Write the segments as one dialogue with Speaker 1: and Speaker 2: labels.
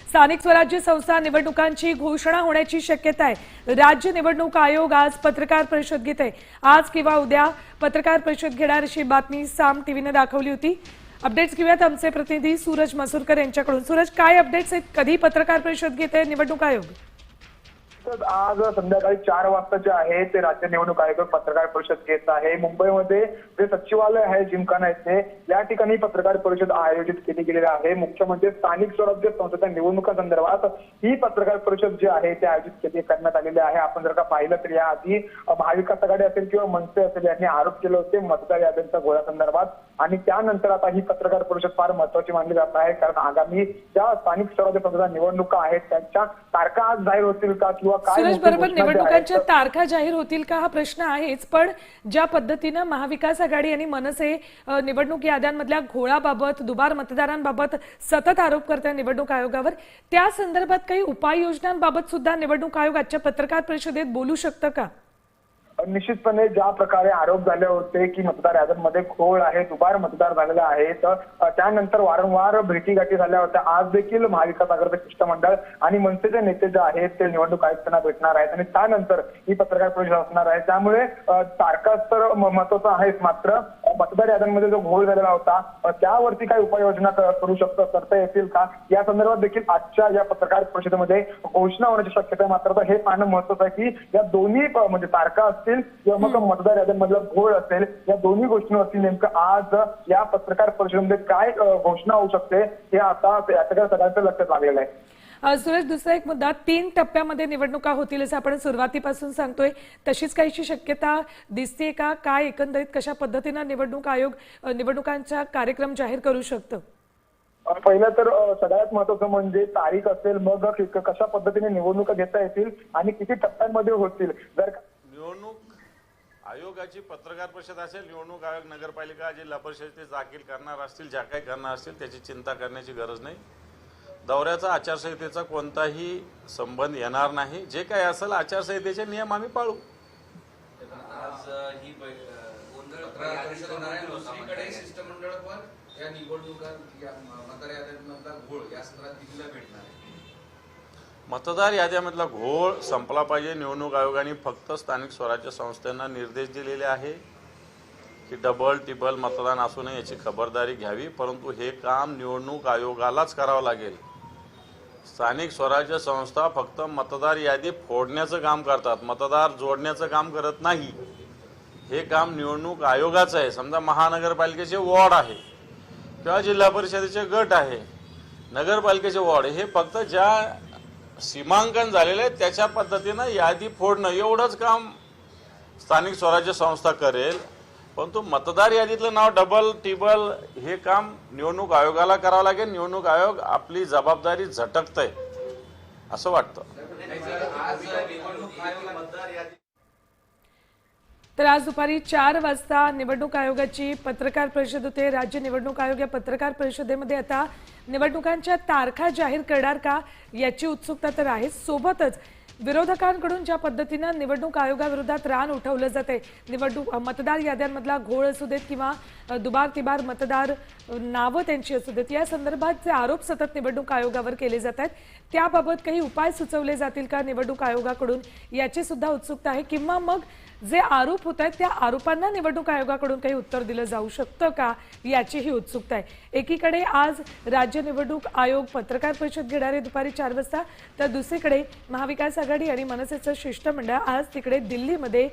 Speaker 1: स्थानिक स्वराज्य संस्था निवडणुकांची घोषणा होण्याची शक्यता आहे। राज्य निवडणूक आयोग आज पत्रकार परिषद घेते। आज किंवा उद्या पत्रकार परिषद घेणार अशी बातमी साम टीव्हीने दाखवली होती। अपडेट्स घेऊयात आमचे प्रतिनिधी सूरज मसूरकर यांच्याकडून। सूरज, काय अपडेट्स आहेत? कधी पत्रकार परिषद घेते निवडणूक आयोग?
Speaker 2: आज संध्याकाळी 4 वाजता जे आहे ते राज्य निवडणूक आयोग पत्रकार परिषद घेत आहे। मुंबईमध्ये जे सचिवालय आहे जिमखाना येथे या ठिकाणी पत्रकार परिषद आयोजित केली गेलेली आहे। मुख्य म्हणजे स्थानिक स्वराज्य संस्थेच्या निवडणुकांसंदर्भात ही पत्रकार परिषद जी आहे ते आयोजित करण्यात आलेली आहे। आपण जर का पाहिलं तर याआधी महाविकास आघाडी असेल किंवा मनसे असेल यांनी आरोप केले होते मतदार याद्यांच्या घोळासंदर्भात, आणि त्यानंतर आता ही पत्रकार परिषद फार महत्त्वाची मानली जात आहे, कारण आगामी ज्या स्थानिक स्वराज्य संस्थेच्या निवडणुका आहेत त्यांच्या तारखा आज जाहीर होतील का किंवा
Speaker 1: सूरज, बरोबर, निवडणुकांच्या तारखा जाहीर होतील का हा प्रश्न आहेच, पण ज्या पद्धतीने महाविकास आघाडी आणि मनसे निवडणूक याद्यांमधल्या घोळाबाबत, दुबार मतदारांबाबत सतत आरोप करतात निवडणूक आयोगावर, त्या संदर्भात काही उपाययोजनांबाबत सुद्धा निवडणूक आयोग आजच्या पत्रकार परिषदेत बोलू शकतं का?
Speaker 2: निश्चितपणे ज्या प्रकारे आरोप झाले होते की मतदार याद्यांमध्ये घोळ आहे, दुबार मतदार झालेले आहेत, त्यानंतर वारंवार भेटीगाठी झाल्या होत्या। आज देखील महाविकास आघाडीचे शिष्टमंडळ आणि मनसेचे नेते जे आहेत ते निवडणूक आयुक्तांना भेटणार आहेत आणि त्यानंतर ही पत्रकार परिषद असणार आहे। त्यामुळे तारखा तर महत्वाचा आहेच, मात्र मतदार याद्यांमध्ये जो घोळ झालेला होता त्यावरती काही उपाययोजना करता येतील का या संदर्भात देखील आजच्या या पत्रकार परिषदेमध्ये घोषणा होण्याची शक्यता आहे। मात्र हे पाहणं महत्वाचं आहे की या दोन्ही म्हणजे तारखा असतील किंवा मग मतदार याद्यांमधला घोळ असेल, या दोन्ही गोष्टींवरती नेमकं आज या पत्रकार परिषदेमध्ये काय घोषणा होऊ शकते हे आता याच्याकडे सगळ्यांचं लक्ष लागलेलं आहे।
Speaker 1: सूरज, दुसरा एक मुद्दा, 3 टप्प्यामध्ये निवडणुका होतील असं आपण सुरुवातीपासून सांगतोय, तशीच काहीशी शक्यता दिसते का? काय एकंदरीत कशा पद्धतीने निवडणूक आयोग निवडणुकांचा कार्यक्रम जाहीर करू शकतं?
Speaker 2: पहिलं तर सगळ्यात महत्वाचं म्हणजे तारीख असेल, मग कशा पद्धतीने निवडणुका घेता येतील आणि किती टप्प्यांमध्ये होतील। जर
Speaker 3: निवडणूक आयोगाची पत्रकार परिषद असेल, निवडणूक आयोग नगरपालिका जिल्हा परिषदेचे जाहीर करणार असतील, ज्या काही करणार असतील त्याची चिंता करण्याची गरज नाही। दौऱ्याचा आचारसंहितेचा कोणताही संबंध येणार नाही। जे काही असेल आचारसंहितेचे नियम आम्ही पाळू।
Speaker 4: आज ही पत्रकार परिषद होणार आहे। दुसरीकडे शिष्टमंडळ पण या निवडणुका मतदार याद्यांमधला घोळ या संदर्भात दिल्लीला भेटणार आहे।
Speaker 3: मतदार याद्यांमधला घोळ संपला पाहिजे। निवडणूक आयोगाने फक्त स्थानिक स्वराज्य संस्थांना निर्देश दिलेले आहे की डबल टिबल मतदान असू नये याची खबरदारी घ्यावी, परंतु हे काम निवडणूक आयोगालाच करावं लागेल। स्थानिक स्वराज्य संस्था फक्त मतदार यादी फोडण्याचं काम करतात, मतदार जोडण्याचं काम करत नाही। हे काम निवडणूक आयोगाचं आहे। समजा महानगरपालिकेचे वॉर्ड आहे किंवा जिल्हा परिषदेचे गट आहे, नगरपालिकेचे वॉर्ड, हे फक्त ज्या सीमांकन झालेले आहे त्याच्या पद्धतीनं यादी फोडणं एवढंच काम स्थानिक स्वराज्य संस्था करेल, परंतु मतदार यादीतलं नाव डबल टिबल हे काम निवडणूक आयोगाला करावं लागेल। निवडणूक आयोग आपली जबाबदारी झटकतंय असं वाटतं।
Speaker 1: तर आज दुपारी 4 वाजता निवडणूक आयोगाची पत्रकार परिषद होते। राज्य निवडणूक आयोग या पत्रकार परिषदेमध्ये आता निवडणुकांच्या तारखा जाहीर करणार का याची उत्सुकता तर आहे। सोबतच विरोधकांकडून ज्या पद्धतीने निवडणूक आयोगाविरोधात रान उठवलं जाते, मतदार याद्यांमधला घोळ असू देत किंवा दुबार तिबार मतदार नावं त्यांची असू देत, या संदर्भात जे आरोप सतत निवडणूक आयोगावर केले जात आहेत त्याबाबत काही उपाय सुचवले जातील का निवडणूक आयोगाकडून याची सुद्धा उत्सुकता आहे, किंवा मग जे आरोप होत आहेत त्या आरोपांना निवडणूक आयोगाकडून काही उत्तर दिलं जाऊ शकतं का याचीही उत्सुकता आहे। एकीकडे आज राज्य निवडणूक आयोग पत्रकार परिषद घेणार आहे दुपारी 4 वाजता, तर दुसरीकडे महाविकास आघाडी आणि मनसेचं शिष्टमंडळ आज तिकडे दिल्लीमध्ये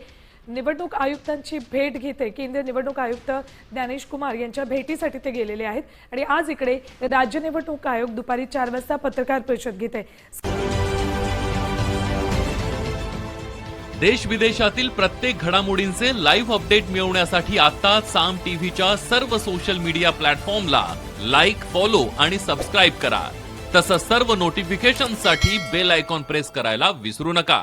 Speaker 1: निवडणूक आयुक्तांची भेट घेते। केंद्रीय निवडणूक आयुक्त ज्ञानेश कुमार यांच्या भेटीसाठी ते गेलेले आहेत आणि आज इकडे राज्य निवडणूक आयोग दुपारी 4 वाजता पत्रकार परिषद घेते।
Speaker 5: देश विदेशातील प्रत्येक घडामोडींचे लाईव्ह अपडेट मिळवण्यासाठी आता साम टीव्हीच्या सर्व सोशल मीडिया प्लॅटफॉर्मला लाईक, फॉलो आणि सबस्क्राईब करा। तसंच सर्व नोटिफिकेशनसाठी बेल आयकॉन प्रेस करायला विसरू नका।